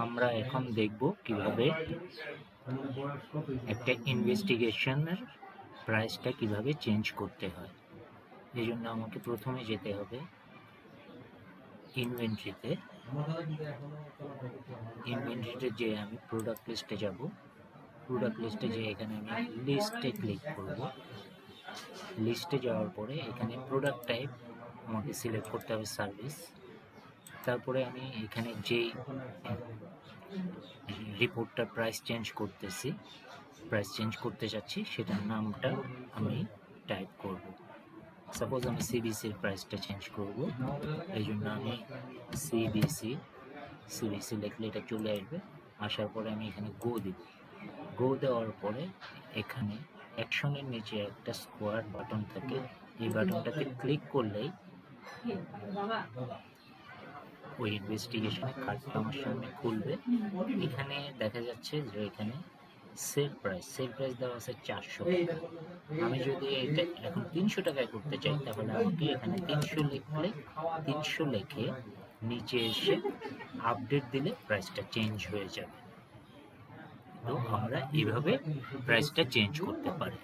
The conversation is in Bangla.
আমরা এখন দেখব কিভাবে একটা ইনভেস্টিগেশনের প্রাইসটা কিভাবে চেঞ্জ করতে হয়। এই জন্য আমাকে প্রথমে যেতে হবে ইনভেন্টরিতে। ইনভেন্টরিতে যে আমি প্রোডাক্ট লিস্টে যাব, প্রোডাক্ট লিস্টে যে এখানে আমি লিস্টে ক্লিক করব। লিস্টে যাওয়ার পরে এখানে প্রোডাক্ট টাইপ আমাকে সিলেক্ট করতে হবে সার্ভিস। তারপরে আমি এখানে যেই রিপোর্টটার প্রাইস চেঞ্জ করতে যাচ্ছি সেটার নামটা আমি টাইপ করব। সাপোজ আমি সিবিসির প্রাইসটা চেঞ্জ করব, এই জন্য আমি সিবিসি লিখলে এটা চলে আসবে। আসার পরে আমি এখানে গো দিব। গো দেওয়ার পরে এখানে অ্যাকশনের নিচে একটা স্কোয়ার বাটন থাকে, এই বাটনটাতে ক্লিক করলেই ওই ইনভেস্টিগেশনের কার্ডটা আমার সামনে খুলবে। এখানে দেখা যাচ্ছে যে এখানে সেল প্রাইস দেওয়া আছে 400 টাকা। আমি যদি এটা এখন 300 টাকায় করতে চাই তাহলে আমাকে এখানে 300 লিখে নিচে এসে আপডেট দিলে প্রাইসটা চেঞ্জ হয়ে যাবে। তো আমরা এইভাবে প্রাইসটা চেঞ্জ করতে পারি।